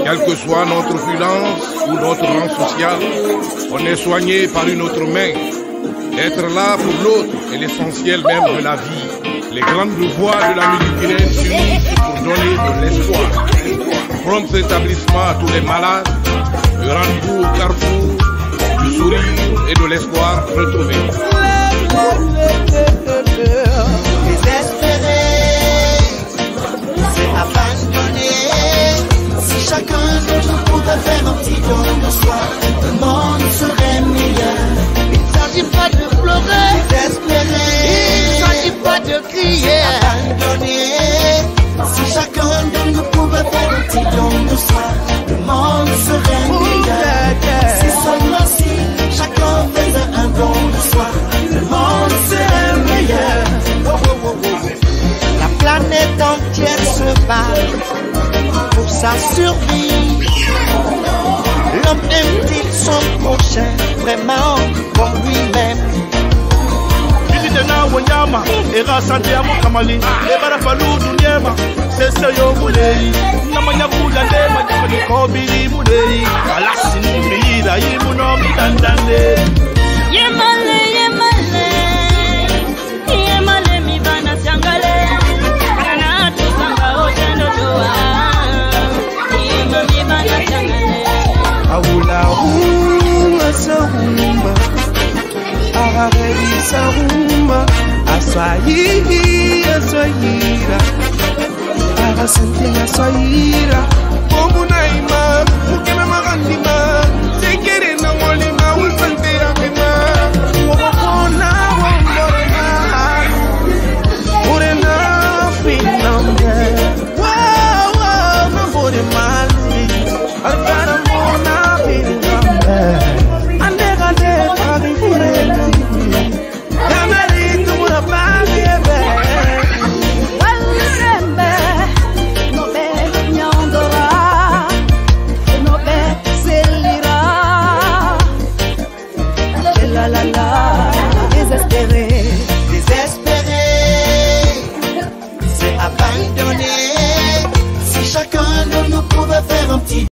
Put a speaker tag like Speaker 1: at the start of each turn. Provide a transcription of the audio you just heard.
Speaker 1: Quelle que soit notre opulence ou notre rang social, on est soigné par une autre main. Être là pour l'autre est l'essentiel même de la vie. Les grandes voix de la musique guinéenne s'unissent pour donner de l'espoir. Prompt rétablissement à tous les malades, le rendez-vous au carrefour du sourire et de l'espoir retrouvé.
Speaker 2: Désespérer, c'est abandonner. Si chacun de nous pouvait faire un petit don de soi, le monde serait meilleur. Il ne s'agit pas de pleurer, désespérer. Il ne s'agit pas de crier, abandonner. Si chacun de nous pouvait faire un petit don de soi, le monde serait meilleur. Si seulement si chacun faisait un don de soi, le monde serait meilleur. La planète entière se bat pour sa survie. L'homme aime-t-il son prochain vraiment comme lui-même?
Speaker 3: Tena wanyama era santiamo kamali ebara faludu nyema sese yo mulei namanya kuja ndema jikoni kobiri mulei alasi nimira yimuno midandande
Speaker 4: yemale yemale yemale mi bana sangale kana tusanga otendo toa yemale bana sangale
Speaker 5: awula asumba arabisa rumba aswahira arasante aswahira bomunaima mukeme magandima